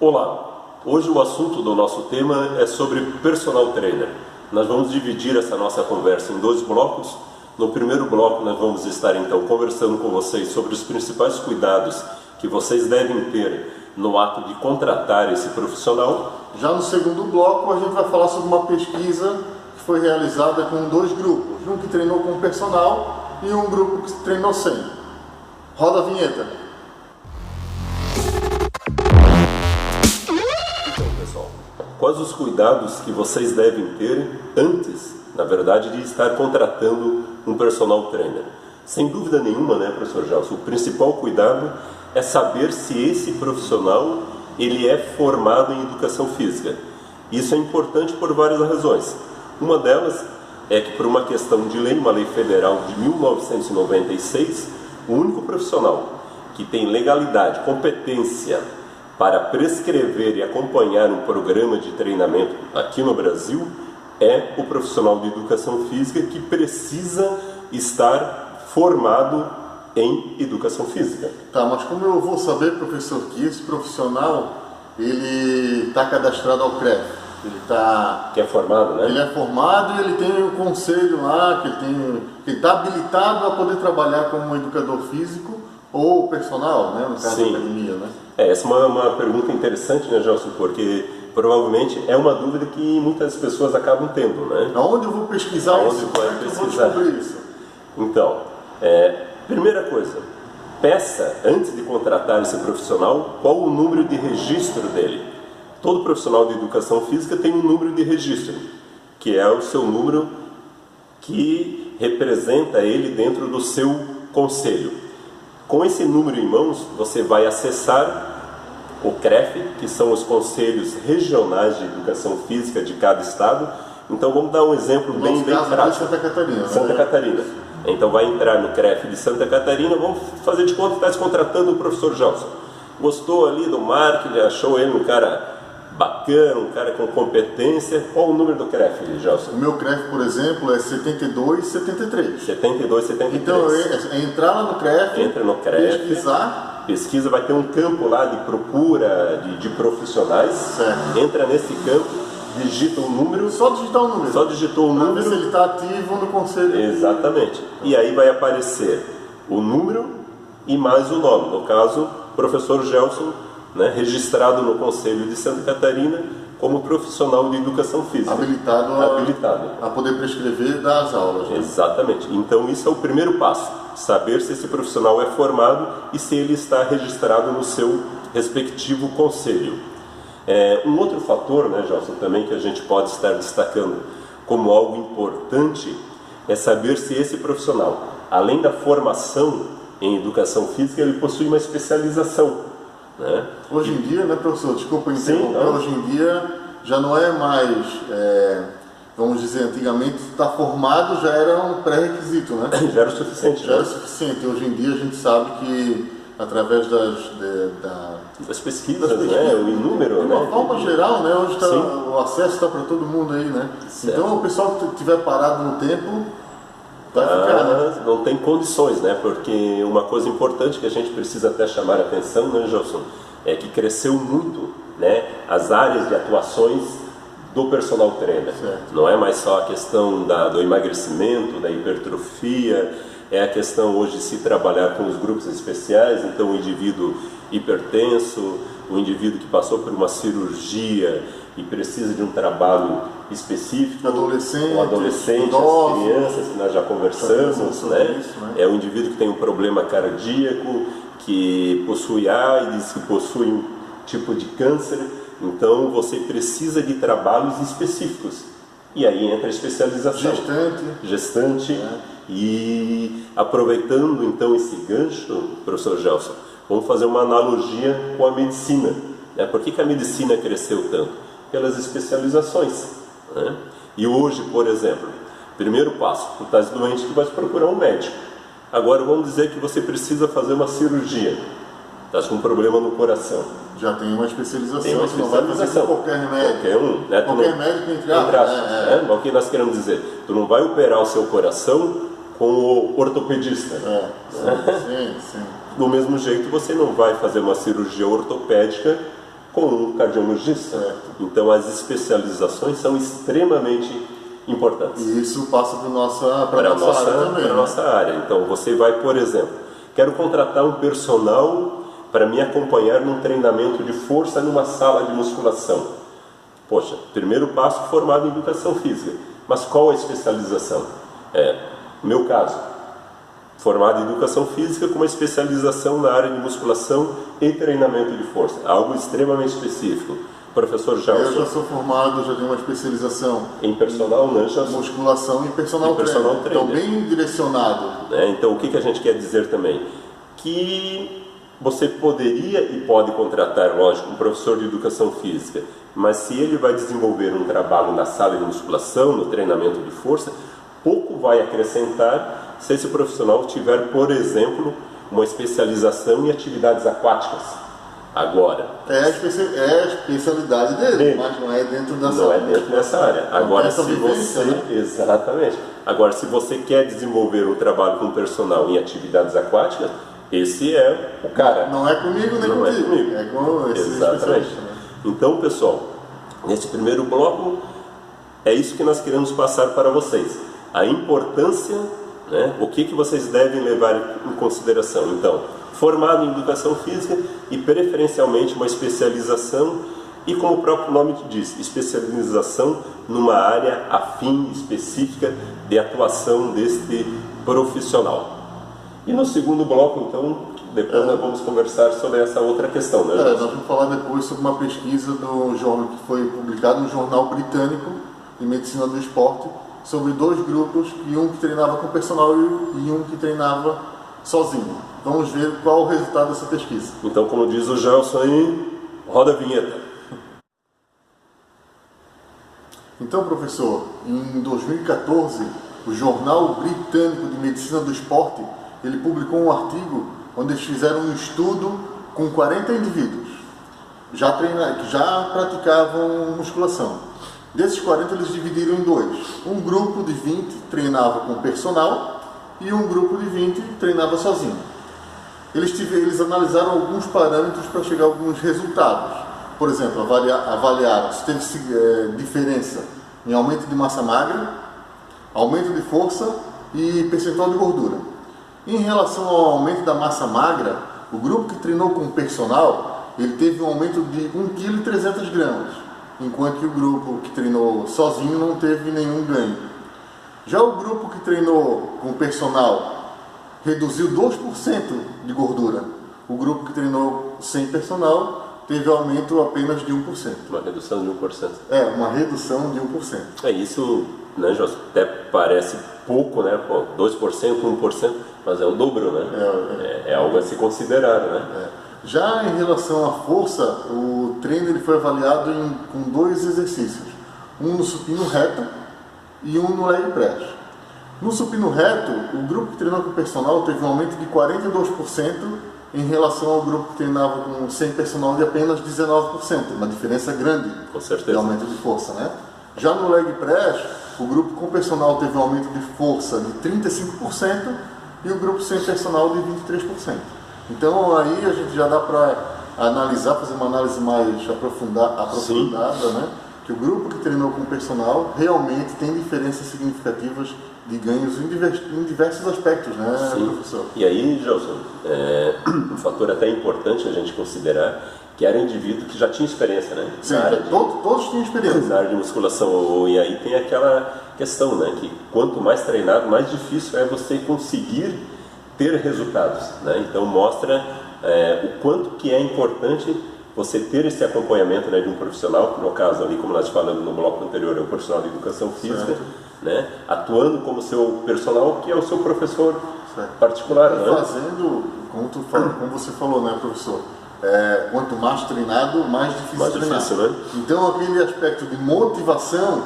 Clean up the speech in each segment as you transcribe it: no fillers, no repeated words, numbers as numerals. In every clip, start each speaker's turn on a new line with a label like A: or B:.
A: Olá, hoje o assunto do nosso tema é sobre personal trainer. Nós vamos dividir essa nossa conversa em dois blocos. No primeiro bloco nós vamos estar então conversando com vocês sobre os principais cuidados que vocês devem ter no ato de contratar esse profissional.
B: Já no segundo bloco a gente vai falar sobre uma pesquisa que foi realizada com dois grupos, um que treinou com personal e um grupo que treinou sem. Roda a vinheta.
A: Quais os cuidados que vocês devem ter antes, na verdade, de estar contratando um personal trainer? Sem dúvida nenhuma, né, professor Gelson, o principal cuidado é saber se esse profissional ele é formado em educação física. Isso é importante por várias razões. Uma delas é que, por uma questão de lei, uma lei federal de 1996, o único profissional que tem legalidade, competência para prescrever e acompanhar um programa de treinamento aqui no Brasil é o profissional de educação física que precisa estar formado em educação física.
B: Tá, mas como eu vou saber, professor, que esse profissional ele está cadastrado ao CREF?
A: Que é formado, né?
B: Ele é formado e ele tem um conselho lá, que ele está habilitado a poder trabalhar como educador físico ou personal, né? No caso da academia, né?
A: Essa é uma pergunta interessante, né, Gelson? Porque provavelmente é uma dúvida que muitas pessoas acabam tendo, né?
B: Aonde eu vou pesquisar
A: Aonde
B: isso?
A: vai
B: Como é que eu vou
A: pesquisar?
B: descobrir isso?
A: Então, primeira coisa, peça, antes de contratar esse profissional, qual o número de registro dele. Todo profissional de educação física tem um número de registro, que é o seu número que representa ele dentro do seu conselho. Com esse número em mãos, você vai acessar o CREF, que são os Conselhos Regionais de Educação Física de cada estado. Então vamos dar um exemplo bem prático.
B: Santa Catarina.
A: Santa Catarina. Então vai entrar no CREF de Santa Catarina, vamos fazer de conta que está se contratando o professor Gelson. Gostou ali do marketing, achou ele um cara bacana, um cara com competência. Qual o número do CREF, Gelson?
B: O meu CREF, por exemplo, é 7273.
A: 7273.
B: Então é entrar lá no CREF,
A: entra no CREF, pesquisa, vai ter um campo lá de procura de profissionais.
B: Certo.
A: Entra nesse campo, digita o número.
B: Só digitar o número.
A: Só digitou o número.
B: Para ver se ele está ativo no conselho.
A: Exatamente. E aí vai aparecer o número e mais o nome. No caso, professor Gelson, né, registrado no Conselho de Santa Catarina como profissional de educação física.
B: Habilitado a poder prescrever e dar as aulas. Né?
A: Exatamente. Então isso é o primeiro passo. Saber se esse profissional é formado e se ele está registrado no seu respectivo conselho. Um outro fator, né, Gelson, também que a gente pode estar destacando como algo importante é saber se esse profissional, além da formação em educação física, ele possui uma especialização. Né?
B: Hoje em dia, né, professor? Desculpa interromper. Hoje em dia já não é mais, vamos dizer, antigamente estar formado já era um pré-requisito, né?
A: Já era o suficiente.
B: Já era o suficiente. Hoje em dia a gente sabe que através
A: das pesquisas, né? O número,
B: de uma forma geral, né? Hoje o acesso está para todo mundo aí, né?
A: Certo.
B: Então o pessoal que estiver parado no tempo vai ficar, né?
A: Não tem condições, né? Porque uma coisa importante que a gente precisa até chamar a atenção, né, Gelson, é que cresceu muito, né, as áreas de atuações do personal trainer.
B: Certo.
A: Não é mais só a questão do emagrecimento, da hipertrofia, é a questão hoje de se trabalhar com os grupos especiais, então o indivíduo hipertenso, o indivíduo que passou por uma cirurgia e precisa de um trabalho específico, adolescente,
B: idosos,
A: as crianças que nós já conversamos, né?
B: Isso, né?
A: É o indivíduo que tem um problema cardíaco, que possui AIDS, que possui um tipo de câncer. Então você precisa de trabalhos específicos. E aí entra a especialização. Gestante. E aproveitando então esse gancho, professor Gelson, vamos fazer uma analogia com a medicina. Por que a medicina cresceu tanto? Pelas especializações. Né? E hoje, por exemplo, primeiro passo, tu estás doente, tu vais procurar um médico. Agora vamos dizer que você precisa fazer uma cirurgia. Estás com um problema no coração.
B: Já tem uma especialização.
A: Tem uma especialização.
B: Não vai fazer com qualquer remédio.
A: Qualquer um. Né?
B: Qualquer médico entre aspas.
A: Né? O que nós queremos dizer? Tu não vai operar o seu coração com o ortopedista.
B: Sim.
A: Do mesmo jeito, você não vai fazer uma cirurgia ortopédica com um cardiologista. Então as especializações são extremamente importantes.
B: E isso passa para a nossa área também.
A: Para a nossa área. Então você vai, por exemplo, quero contratar um personal para me acompanhar num treinamento de força numa sala de musculação. Poxa, primeiro passo, formado em educação física. Mas qual a especialização? No meu caso, formado em educação física com uma especialização na área de musculação e treinamento de força. Algo extremamente específico. Professor Gelson.
B: Eu já sou formado, já tenho uma especialização
A: em personal, né?
B: Musculação e personal trainer. Então, bem direcionado.
A: Então, o que a gente quer dizer também? Que você poderia e pode contratar, lógico, um professor de educação física, mas se ele vai desenvolver um trabalho na sala de musculação, no treinamento de força, pouco vai acrescentar se esse profissional tiver, por exemplo, uma especialização em atividades aquáticas. Agora,
B: é a especialidade dele, mas não é dentro dessa área.
A: Não é dentro dessa área. Agora, se você, exatamente. Agora, se você quer desenvolver um trabalho com personal em atividades aquáticas, esse é o cara.
B: Não é comigo nem contigo.
A: É comigo.
B: É com esse
A: exatamente. Então, pessoal, nesse primeiro bloco, é isso que nós queremos passar para vocês. A importância, né, o que vocês devem levar em consideração. Então, formado em educação física e preferencialmente uma especialização e, como o próprio nome diz, especialização numa área afim específica de atuação deste profissional. E no segundo bloco, então, depois nós vamos conversar sobre essa outra questão, né?
B: Nós vamos falar depois sobre uma pesquisa do jornal que foi publicada no jornal britânico de medicina do esporte sobre dois grupos, um que treinava com personal e um que treinava sozinho. Vamos ver qual o resultado dessa pesquisa.
A: Então, como diz o Gelson aí, roda a vinheta.
B: Então, professor, em 2014, o Jornal Britânico de Medicina do Esporte, ele publicou um artigo onde eles fizeram um estudo com 40 indivíduos que já praticavam musculação. Desses 40, eles dividiram em dois. Um grupo de 20 treinava com personal e um grupo de 20 treinava sozinho. Eles analisaram alguns parâmetros para chegar a alguns resultados. Por exemplo, avaliaram se teve diferença em aumento de massa magra, aumento de força e percentual de gordura. Em relação ao aumento da massa magra, o grupo que treinou com personal, ele teve um aumento de 1,3 kg, enquanto que o grupo que treinou sozinho não teve nenhum ganho. Já o grupo que treinou com personal reduziu 2% de gordura. O grupo que treinou sem personal teve aumento apenas de 1%.
A: Uma redução de 1%.
B: Uma redução de 1%.
A: Isso, né, José, até parece pouco, né? 2%, 1%, mas é o dobro, né? É algo a se considerar, né?
B: Já em relação à força, o treino ele foi avaliado com 2 exercícios. Um no supino reto e um no leg press. No supino reto, o grupo que treinou com o personal teve um aumento de 42% em relação ao grupo que treinava sem personal de apenas 19%. Uma diferença grande de aumento de força, né? Já no leg press, o grupo com personal teve um aumento de força de 35% e o grupo sem personal de 23%. Então aí a gente já dá para analisar, fazer uma análise mais aprofundada, né? Que o grupo que treinou com personal realmente tem diferenças significativas de ganhos em diversos aspectos, né, professor?
A: E aí, Gelson, um fator até importante a gente considerar que era um indivíduo que já tinha experiência, né?
B: Sim, todos tinham experiência.
A: Na área de musculação, e aí tem aquela questão, né? Que quanto mais treinado, mais difícil é você conseguir ter resultados, né? Então mostra o quanto que é importante você ter esse acompanhamento, né, de um profissional, que no caso ali, como nós falamos no bloco anterior, é um profissional de educação física, né, atuando como seu personal, que é o seu professor particular.
B: Né? Fazendo, como você falou, né, professor? Quanto mais treinado, mais difícil treinar.
A: Né?
B: Então aquele aspecto de motivação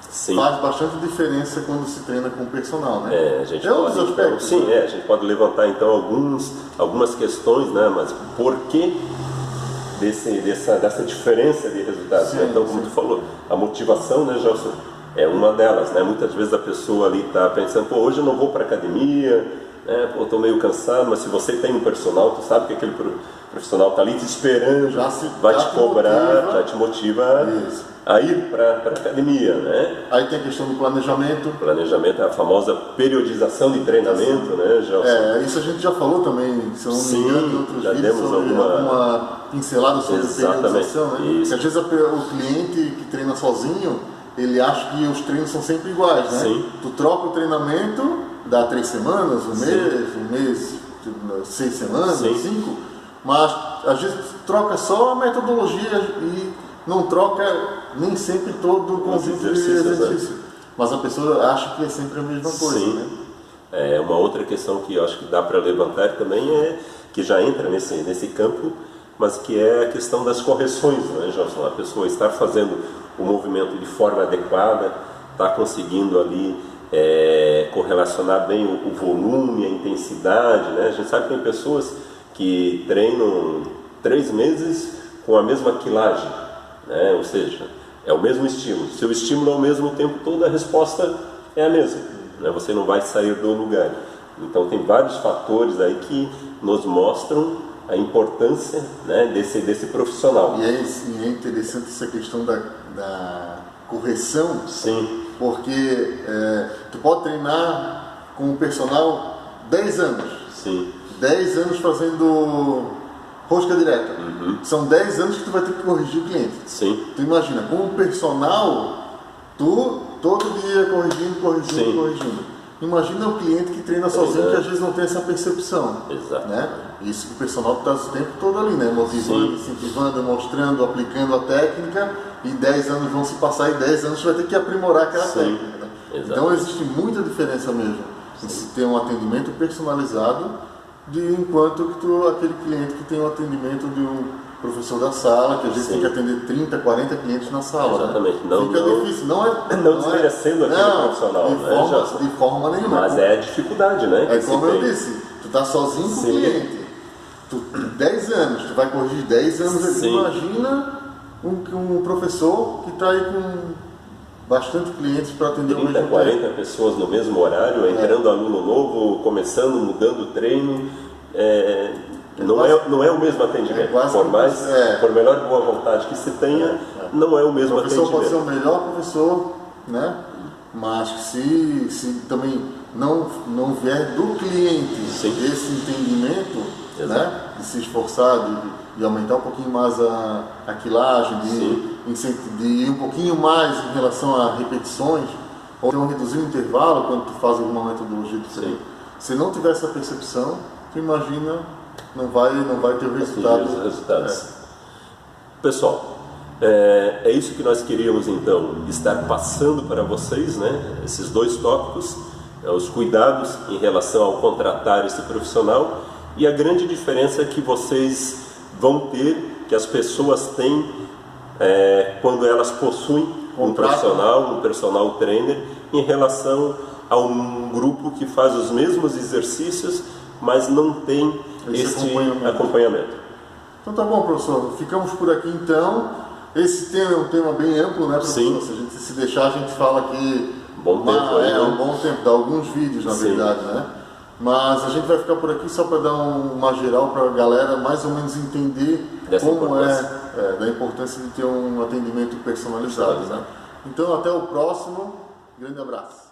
B: faz bastante diferença quando se treina com o personal, né?
A: A gente a gente pode levantar então algumas questões, né? Mas por que dessa diferença de resultados? Né? Então, como tu falou, a motivação, né, Gelson, é uma delas, né? Muitas vezes a pessoa ali está pensando, hoje eu não vou para academia, né? Pô, tô meio cansado, mas se você tem um personal, tu sabe que aquele profissional tá ali te esperando, vai te cobrar, já te motiva a ir para a academia, né?
B: Aí tem a questão do planejamento.
A: Planejamento é a famosa periodização de treinamento, né, Gelson?
B: Isso a gente já falou também, se eu não me engano, em outros
A: já
B: vídeos,
A: demos
B: sobre alguma pincelada sobre periodização, né?
A: Isso.
B: Porque às vezes o cliente que treina sozinho, ele acha que os treinos são sempre iguais, né?
A: Sim.
B: Tu troca o treinamento, dá 3 semanas, um mês, 6 semanas, 5, mas às vezes tu troca só a metodologia e não troca nem sempre todo o conjunto de exercício. Mas a pessoa acha que é sempre a mesma coisa.
A: Sim.
B: Né?
A: É uma outra questão que eu acho que dá para levantar também que já entra nesse campo, mas que é a questão das correções, né, Gelson? A pessoa estar fazendo o movimento de forma adequada, está conseguindo ali correlacionar bem o volume, a intensidade, né? A gente sabe que tem pessoas que treinam 3 meses com a mesma quilagem, né? Ou seja, é o mesmo estímulo. Se o estímulo é o mesmo o tempo todo, a resposta é a mesma, né? Você não vai sair do lugar. Então tem vários fatores aí que nos mostram a importância, né, desse profissional.
B: E é interessante essa questão da correção.
A: Sim.
B: Porque tu pode treinar com o personal 10 anos.
A: Sim.
B: 10 anos fazendo rosca direta. São 10 anos que tu vai ter que corrigir o cliente.
A: Sim.
B: Tu imagina, com o personal, tu todo dia corrigindo. Imagina o cliente que treina sozinho, que às vezes não tem essa percepção.
A: Exato.
B: Né? Isso que o personal está o tempo todo ali, né? Motivando, incentivando, mostrando, aplicando a técnica, e 10 anos vão se passar e 10 anos você vai ter que aprimorar aquela técnica. Né? Então existe muita diferença mesmo em se ter um atendimento personalizado enquanto que aquele cliente que tem um atendimento de um professor da sala, que às vezes tem que atender 30, 40 clientes na sala.
A: Exatamente.
B: Né? Fica difícil.
A: Não desmerecendo aquele profissional,
B: de forma nenhuma.
A: Mas é a dificuldade, né?
B: É como eu disse, tu tá sozinho com o cliente. 10 anos, tu vai corrigir 10 anos ali. Imagina um professor que está aí com bastante clientes para atender o mesmo
A: 30, 40 pessoas no mesmo horário, entrando aluno novo, começando, mudando o treino. Não é o mesmo atendimento. Por melhor boa vontade que se tenha, não é o mesmo atendimento.
B: O professor pode ser o melhor professor, né? Mas se também não vier do cliente esse entendimento, né? De se esforçar, de aumentar um pouquinho mais a quilagem, de ir um pouquinho mais em relação a repetições, ou então reduzir o intervalo quando tu faz alguma metodologia diferente. Se não tiver essa percepção, tu imagina, não vai ter o resultado.
A: Pessoal, é isso que nós queríamos então estar passando para vocês, né? Esses 2 tópicos, os cuidados em relação ao contratar esse profissional e a grande diferença que vocês vão ter, que as pessoas têm quando elas possuem um personal trainer em relação a um grupo que faz os mesmos exercícios, mas não tem esse acompanhamento.
B: Então tá bom, professor, ficamos por aqui então. Esse tema é um tema bem amplo, né, professor?
A: Sim.
B: Se a gente se deixar, a gente fala aqui
A: um bom tempo,
B: dá alguns vídeos na verdade, né? Mas a gente vai ficar por aqui só para dar uma geral para a galera mais ou menos entender da importância de ter um atendimento personalizado. Né? Então até o próximo, grande abraço.